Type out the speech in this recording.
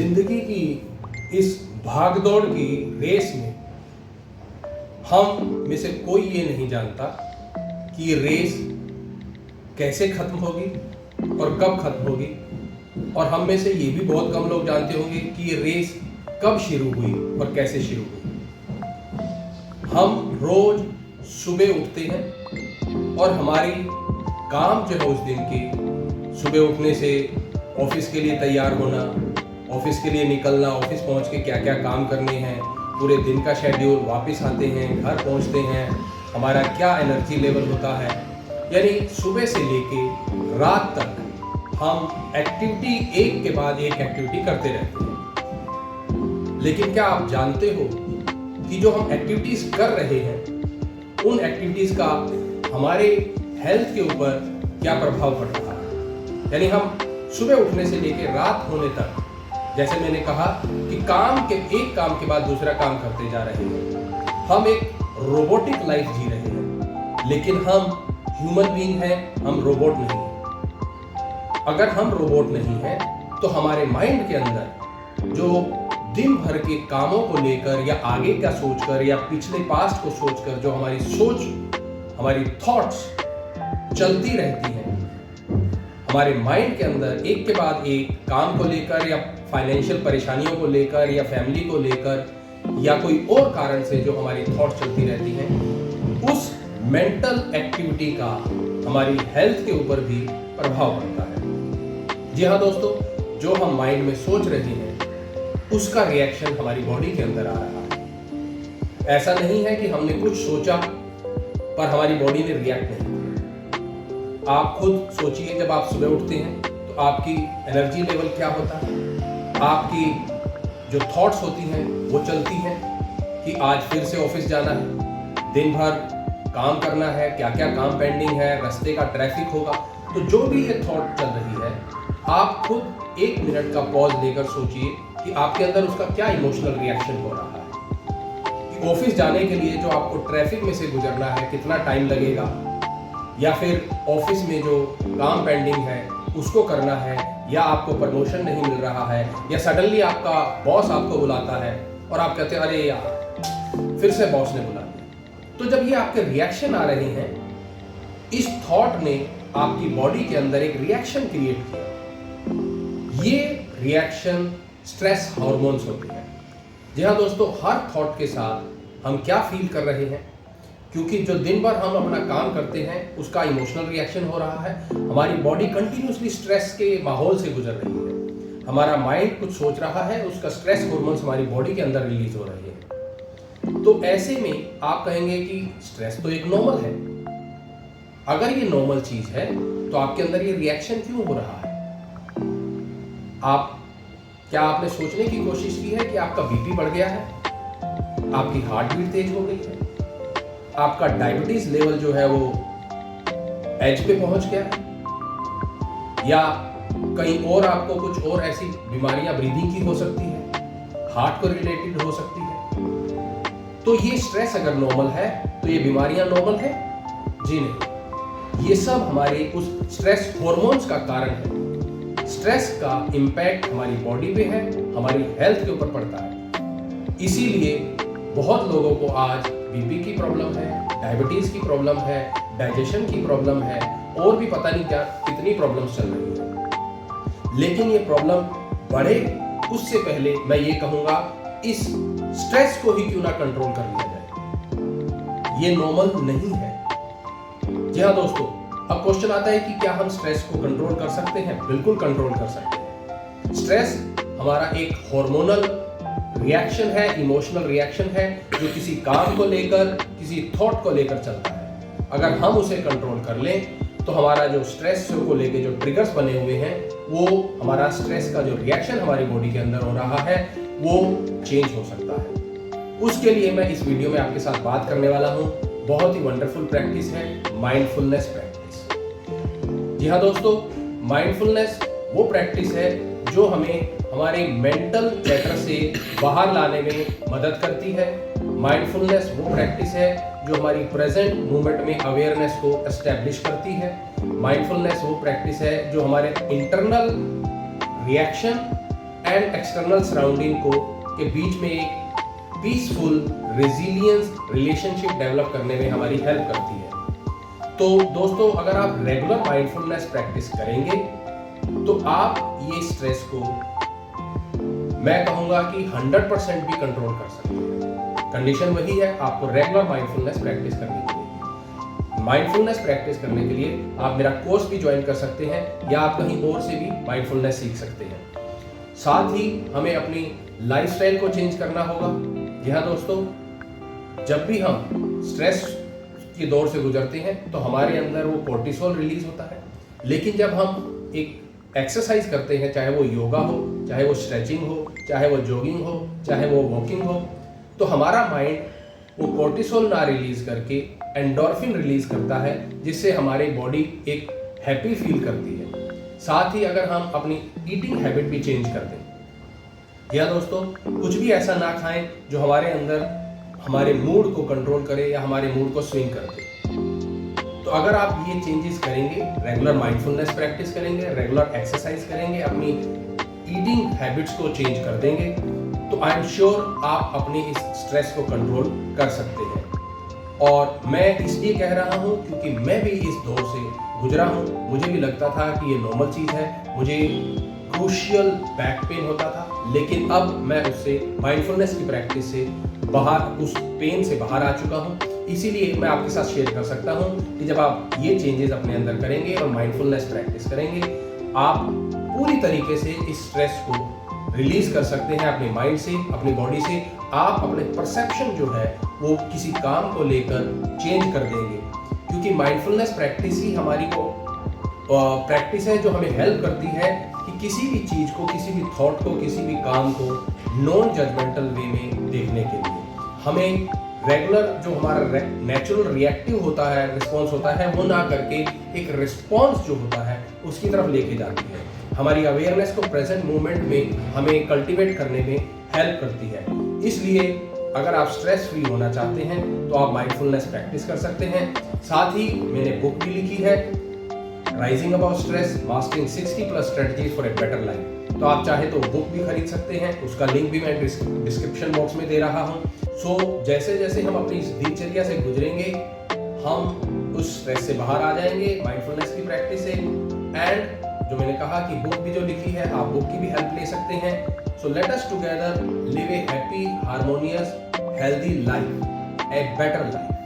जिंदगी की इस भागदौड़ की रेस में हम में से कोई ये नहीं जानता कि ये रेस कैसे खत्म होगी और कब खत्म होगी, और हम में से ये भी बहुत कम लोग जानते होंगे कि ये रेस कब शुरू हुई और कैसे शुरू हुई। हम रोज सुबह उठते हैं और हमारी काम जो है उस दिन की सुबह उठने से ऑफिस के लिए तैयार होना, ऑफिस के लिए निकलना, ऑफिस पहुंच के क्या क्या काम करने हैं, पूरे दिन का शेड्यूल, वापस आते हैं, घर पहुंचते हैं, हमारा क्या एनर्जी लेवल होता है, यानी सुबह से लेके रात तक हम एक्टिविटी एक के बाद एक एक्टिविटी करते रहते हैं। लेकिन क्या आप जानते हो कि जो हम एक्टिविटीज कर रहे हैं उन एक्टिविटीज का हमारे हेल्थ के ऊपर क्या प्रभाव पड़ रहा है। यानी हम सुबह उठने से लेकर रात होने तक, जैसे मैंने कहा कि एक काम के बाद दूसरा काम करते जा रहे हैं। हम एक रोबोटिक लाइफ जी रहे हैं, लेकिन हम ह्यूमन बीइंग हैं, हम रोबोट नहीं हैं। अगर हम रोबोट नहीं हैं तो हमारे माइंड के अंदर जो दिन भर के कामों को लेकर या आगे का सोचकर या पिछले पास्ट को सोचकर जो हमारी सोच, हमारी थॉट्स चलती रहती हैं, हमारे माइंड के अंदर एक के बाद एक काम को लेकर या फाइनेंशियल परेशानियों को लेकर या फैमिली को लेकर या कोई और कारण से जो हमारी थॉट चलती रहती हैं, उस मेंटल एक्टिविटी का हमारी हेल्थ के ऊपर भी प्रभाव पड़ता है। जी हाँ दोस्तों, जो हम माइंड में सोच रहे हैं उसका रिएक्शन हमारी बॉडी के अंदर आ रहा है। ऐसा नहीं है कि हमने कुछ सोचा पर हमारी बॉडी ने रिएक्ट नहीं किया। आप खुद सोचिए, जब आप सुबह उठते हैं तो आपकी एनर्जी लेवल क्या होता है, आपकी जो थॉट्स होती हैं वो चलती हैं कि आज फिर से ऑफिस जाना है, दिन भर काम करना है, क्या क्या काम पेंडिंग है, रास्ते का ट्रैफिक होगा। तो जो भी ये थॉट चल रही है, आप खुद 1 मिनट का पॉज लेकर सोचिए कि आपके अंदर उसका क्या इमोशनल रिएक्शन हो रहा है। कि ऑफिस जाने के लिए जो आपको ट्रैफिक में से गुजरना है कितना टाइम लगेगा, या फिर ऑफिस में जो काम पेंडिंग है उसको करना है, या आपको प्रमोशन नहीं मिल रहा है, या सडनली आपका बॉस आपको बुलाता है और आप कहते हैं अरे यार फिर से बॉस ने बुला दिया। तो जब ये आपके रिएक्शन आ रहे हैं, इस थॉट ने आपकी बॉडी के अंदर एक रिएक्शन क्रिएट किया। ये रिएक्शन स्ट्रेस हार्मोन्स होते हैं। जी हाँ दोस्तों, हर थॉट के साथ हम क्या फील कर रहे हैं, क्योंकि जो दिन भर हम अपना काम करते हैं उसका इमोशनल रिएक्शन हो रहा है। हमारी बॉडी कंटिन्यूसली स्ट्रेस के माहौल से गुजर रही है। हमारा माइंड कुछ सोच रहा है, उसका स्ट्रेस हार्मोन्स हमारी बॉडी के अंदर रिलीज हो रहे हैं। तो ऐसे में आप कहेंगे कि स्ट्रेस तो एक नॉर्मल है। अगर ये नॉर्मल चीज है तो आपके अंदर ये रिएक्शन क्यों हो रहा है? क्या आपने सोचने की कोशिश की है कि आपका बीपी बढ़ गया है, आपकी हार्ट बीट तेज हो गई है, आपका डायबिटीज लेवल जो है वो एज पे पहुंच गया है, या कहीं और आपको कुछ और ऐसी बीमारियां ब्रीदिंग की हो सकती है, हार्ट को रिलेटेड हो सकती है। तो ये स्ट्रेस अगर नॉर्मल है तो ये बीमारियां नॉर्मल है? जी नहीं, ये सब हमारे उस स्ट्रेस हार्मोन्स का कारण है। स्ट्रेस का इम्पैक्ट हमारी बॉडी पे है, हमारी हेल्थ के ऊपर पड़ता है। इसीलिए बहुत लोगों को आज बीपी की प्रॉब्लम है, डायबिटीज की प्रॉब्लम है, डाइजेशन की प्रॉब्लम है, और भी पता नहीं क्या कितनी प्रॉब्लम्स चल रही है। लेकिन ये प्रॉब्लम बढ़े उससे पहले मैं ये कहूँगा, इस स्ट्रेस को ही क्यों ना कंट्रोल कर लिया जाए। ये नॉर्मल नहीं है। जी हाँ दोस्तों, अब क्वेश्चन आता है कि क्या हम स्ट्रेस को कंट्रोल कर सकते हैं? बिल्कुल कंट्रोल कर सकते हैं। स्ट्रेस हमारा एक हार्मोनल रिएक्शन है, इमोशनल रिएक्शन है, जो किसी काम को लेकर, किसी थॉट को लेकर चलता है। अगर हम उसे कंट्रोल कर लें तो हमारा जो स्ट्रेस को लेकर जो ट्रिगर्स बने हुए हैं, वो हमारा स्ट्रेस का जो रिएक्शन हमारी बॉडी के अंदर हो रहा है वो चेंज हो सकता है। उसके लिए मैं इस वीडियो में आपके साथ बात करने वाला हूँ। बहुत ही वंडरफुल प्रैक्टिस है माइंडफुलनेस प्रैक्टिस। जी हाँ दोस्तों, माइंडफुलनेस वो प्रैक्टिस है जो हमें हमारे मेंटल क्लटर से बाहर लाने में मदद करती है। माइंडफुलनेस वो प्रैक्टिस है जो हमारी प्रेजेंट मोमेंट में अवेयरनेस को एस्टेब्लिश करती है। माइंडफुलनेस वो प्रैक्टिस है जो हमारे internal reaction and external surrounding को के बीच में एक पीसफुल रेजिलियंस रिलेशनशिप डेवलप करने में हमारी हेल्प करती है। तो दोस्तों, अगर आप रेगुलर माइंडफुलनेस प्रैक्टिस करेंगे तो आप ये स्ट्रेस को, मैं कहूँगा कि 100% भी कंट्रोल कर सकते हैं। कंडीशन वही है, आपको रेगुलर माइंडफुलनेस प्रैक्टिस करनी चाहिए। माइंडफुलनेस प्रैक्टिस करने के लिए आप मेरा कोर्स भी ज्वाइन कर सकते हैं या आप कहीं और से भी माइंडफुलनेस सीख सकते हैं। साथ ही हमें अपनी लाइफस्टाइल को चेंज करना होगा। जी हाँ दोस्तों, जब भी हम स्ट्रेस की दौर से गुजरते हैं तो हमारे अंदर वो कोर्टिसोल रिलीज होता है, लेकिन जब हम एक एक्सरसाइज करते हैं, चाहे वो योगा हो, चाहे वो स्ट्रेचिंग हो, चाहे वो जॉगिंग हो, चाहे वो वॉकिंग हो, तो हमारा माइंड वो कोर्टिसोल ना रिलीज करके एंडोर्फिन रिलीज करता है, जिससे हमारी बॉडी एक हैप्पी फील करती है। साथ ही अगर हम अपनी ईटिंग हैबिट भी चेंज कर दें, या दोस्तों कुछ भी ऐसा ना खाएं जो हमारे अंदर हमारे मूड को कंट्रोल करे या हमारे मूड को स्विंग कर दे। तो अगर आप ये चेंजेस करेंगे, रेगुलर माइंडफुलनेस प्रैक्टिस करेंगे, रेगुलर एक्सरसाइज करेंगे, अपनी ईटिंग हैबिट्स को चेंज कर देंगे, तो आई एम श्योर आप अपनी इस स्ट्रेस को कंट्रोल कर सकते हैं। और मैं इसलिए कह रहा हूँ क्योंकि मैं भी इस दौर से गुजरा हूँ। मुझे भी लगता था कि ये नॉर्मल चीज़ है, मुझे क्रूशियल बैक पेन होता था, लेकिन अब मैं उससे माइंडफुलनेस की प्रैक्टिस से बाहर, उस पेन से बाहर आ चुका हूँ। इसीलिए मैं आपके साथ शेयर कर सकता हूँ कि जब आप ये चेंजेस अपने अंदर करेंगे और माइंडफुलनेस प्रैक्टिस करेंगे, आप पूरी तरीके से इस स्ट्रेस को रिलीज कर सकते हैं अपने माइंड से, अपनी बॉडी से। आप अपने परसेप्शन जो है वो किसी काम को लेकर चेंज कर देंगे, क्योंकि माइंडफुलनेस प्रैक्टिस ही हमारी वो प्रैक्टिस है जो हमें हेल्प करती है कि किसी भी चीज़ को, किसी भी थॉट को, किसी भी काम को नॉन जजमेंटल वे में देखने के लिए हमें रेगुलर जो हमारा नेचुरल रिएक्टिव होता है, रिस्पॉन्स होता है, वो ना करके एक रिस्पॉन्स जो होता है उसकी तरफ लेके जाती है। हमारी अवेयरनेस को प्रेजेंट मोमेंट में हमें कल्टीवेट करने में हेल्प करती है। इसलिए अगर आप स्ट्रेस फ्री होना चाहते हैं तो आप माइंडफुलनेस प्रैक्टिस कर सकते हैं। साथ ही मैंने बुक भी लिखी है, rising about stress, mastering 60+ strategies for a better life. तो आप चाहे तो बुक भी खरीद सकते हैं, उसका लिंक भी मैं डिस्क्रिप्शन बॉक्स में दे रहा हूँ। सो जैसे जैसे हम अपनी दिनचर्या से गुजरेंगे, हम उस स्ट्रेस से बाहर आ जाएंगे माइंडफुलनेस की प्रैक्टिस से। एंड जो मैंने कहा कि बुक भी जो लिखी है, आप बुक की भी हेल्प ले सकते हैं। So let us together live A happy, harmonious, healthy life, a better life.